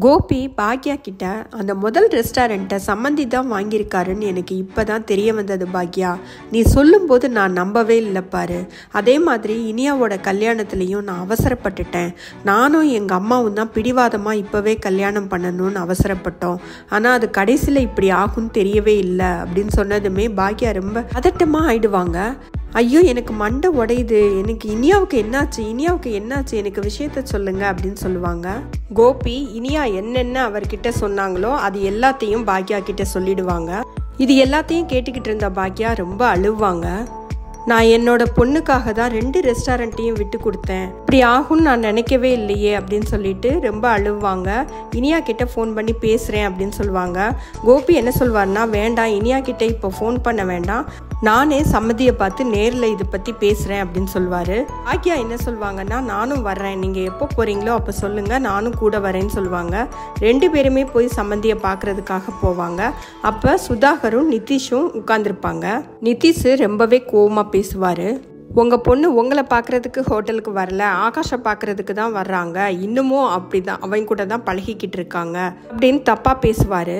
கோபி பாக்யா கிட்ட அந்த முதல் ரெஸ்டாரண்ட்டை சம்மந்தி தான் வாங்கியிருக்காருன்னு எனக்கு இப்போ தான் தெரிய வந்தது. பாக்யா, நீ சொல்லும்போது நான் நம்பவே இல்லை பாரு. அதே மாதிரி இனியாவோட கல்யாணத்துலேயும் நான் அவசரப்பட்டுட்டேன். நானும் எங்கள் அம்மாவும் தான் பிடிவாதமாக இப்போவே கல்யாணம் பண்ணணும்னு அவசரப்பட்டோம். ஆனால் அது கடைசியில் இப்படி ஆகும்னு தெரியவே இல்லை அப்படின்னு சொன்னதுமே பாக்யா ரொம்ப பதட்டமாக ஆயிடுவாங்க. ஐயோ, எனக்கு மண்டை உடையுது, எனக்கு இனியாவுக்கு என்னாச்சு, எனக்கு விஷயத்த சொல்லுங்க அப்படின்னு சொல்லுவாங்க. கோபி இனியா என்னென்ன அவர்கிட்ட சொன்னாங்களோ அது எல்லாத்தையும் பாக்யா கிட்ட சொல்லிடுவாங்க. இது எல்லாத்தையும் கேட்டுக்கிட்டு இருந்த பாக்யா ரொம்ப அழுவாங்க. நான் என்னோட பொண்ணுக்காக தான் 2 ரெஸ்டாரண்ட்டையும் விட்டு கொடுத்தேன், இப்படி ஆகும்னு நான் நினைக்கவே இல்லையே அப்படின்னு சொல்லிட்டு ரொம்ப அழுவாங்க. இனியா கிட்ட ஃபோன் பண்ணி பேசுகிறேன் அப்படின்னு சொல்லுவாங்க. கோபி என்ன சொல்வார்னா, வேண்டாம், இனியா கிட்ட இப்போ ஃபோன் பண்ண வேண்டாம், நானே சம்மதியை பார்த்து நேரில் இதை பற்றி பேசுகிறேன் அப்படின்னு சொல்லுவார். பாக்யா என்ன சொல்வாங்கன்னா, நானும் வர்றேன், நீங்கள் எப்போ போகிறீங்களோ அப்போ சொல்லுங்கள், நானும் கூட வரேன்னு சொல்லுவாங்க. 2 பேருமே போய் சம்மந்தியை பார்க்குறதுக்காக போவாங்க. அப்போ சுதாகரும் நிதிஷும் உட்காந்துருப்பாங்க. நிதிஷ் ரொம்பவே கோவமாக பேசுவார். உங்கள் பொண்ணு உங்களை பார்க்குறதுக்கு ஹோட்டலுக்கு வரல, ஆகாஷை பார்க்குறதுக்கு தான் வர்றாங்க, இன்னமும் அப்படி தான் அவங்க கூட தான் பழகிக்கிட்டு இருக்காங்க அப்படின்னு தப்பாக பேசுவார்.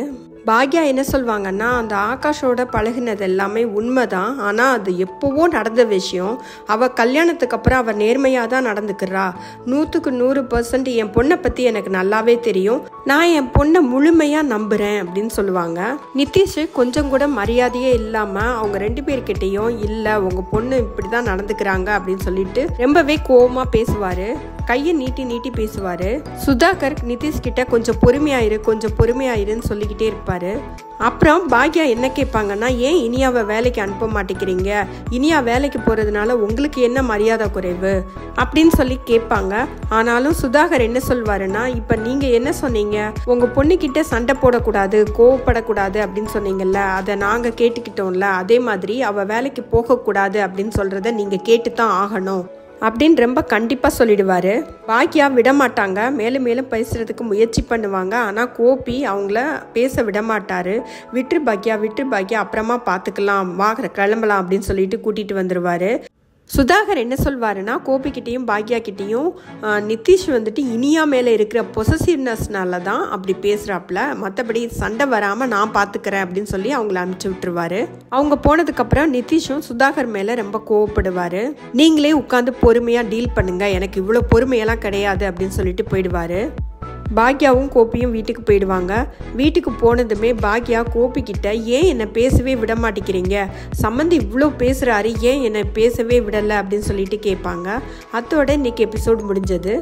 பாக்யா என்ன சொல்வாங்கன்னா, அந்த ஆகாஷோட பழகினது எல்லாமே உண்மைதான், ஆனால் அது எப்போவோ நடந்த விஷயம். அவள் கல்யாணத்துக்கு அப்புறம் அவள் நேர்மையாக தான் நடந்துக்கிறா. 100க்கு 100% என் பொண்ணை பற்றி எனக்கு நல்லாவே தெரியும், நான் என் பொண்ணை முழுமையாக நம்புகிறேன் அப்படின்னு சொல்லுவாங்க. நிதிஷ் கொஞ்சம் கூட மரியாதையே இல்லாமல் அவங்க 2 பேர்கிட்டையும், இல்லை உங்கள் பொண்ணு இப்படி தான் நடந்துக்கிறாங்க அப்படின்னு சொல்லிட்டு ரொம்பவே கோவமாக பேசுவார். கையை நீட்டி பேசுவார். சுதாகர் நிதிஷ் கிட்ட கொஞ்சம் பொறுமையாயிருன்னு சொல்லிக்கிட்டே இருப்பார். அப்புறம் பாக்யா என்ன கேட்பாங்கன்னா, ஏன் இனியாவை வேலைக்கு அனுப்ப மாட்டேங்கிறீங்க, இனியா வேலைக்கு போகிறதுனால உங்களுக்கு என்ன மரியாதை குறைவு அப்படின்னு சொல்லி கேட்பாங்க. ஆனாலும் சுதாகர் என்ன சொல்வாருன்னா, இப்போ நீங்கள் என்ன சொன்னீங்க, உங்கள் பொண்ணுக்கிட்ட சண்டை போடக்கூடாது, கோவப்படக்கூடாது அப்படின்னு சொன்னீங்கல்ல, அதை நாங்கள் கேட்டுக்கிட்டோம்ல, அதே மாதிரி அவள் வேலைக்கு போகக்கூடாது அப்படின்னு சொல்கிறத நீங்கள் கேட்டு தான் ஆகணும் அப்படின்னு ரொம்ப கண்டிப்பாக சொல்லிடுவார். பாக்யா விடமாட்டாங்க, மேலும் பேசுகிறதுக்கு முயற்சி பண்ணுவாங்க. ஆனால் கோபி அவங்கள பேச விடமாட்டார். விட்டுரு பாக்யா, அப்புறமா பார்த்துக்கலாம், கிளம்பலாம் அப்படின்னு சொல்லிட்டு கூட்டிகிட்டு வந்துடுவார். சுதாகர் என்ன சொல்வாருன்னா, கோபிக்கிட்டேயும் பாக்யா கிட்டேயும் நிதிஷ் வந்துட்டு இனியா மேலே இருக்கிற பொசசிவ்னஸ்னால தான் அப்படி பேசுகிறாப்புல, மற்றபடி சண்டை வராமல் நான் பார்த்துக்கிறேன் அப்படின்னு சொல்லி அவங்கள அனுப்பிச்சி விட்டுருவாரு. அவங்க போனதுக்கப்புறம் நிதிஷும் சுதாகர் மேலே ரொம்ப கோவப்படுவார். நீங்களே உட்காந்து பொறுமையாக டீல் பண்ணுங்க, எனக்கு இவ்வளோ பொறுமையெல்லாம் கிடையாது அப்படின்னு சொல்லிட்டு போயிடுவார். பாக்யாவும் கோபியும் வீட்டுக்கு போயிடுவாங்க. வீட்டுக்கு போனதுமே பாக்யா கோபி கிட்ட, ஏன் என்னை பேசவே விட மாட்டேங்கிறீங்க, சம்மந்தி இவ்வளோ பேசுகிறாரு, ஏன் என்னை பேசவே விடலை அப்படின்னு சொல்லிட்டு கேட்பாங்க. அதோட இன்னைக்கு எபிசோட் முடிஞ்சது.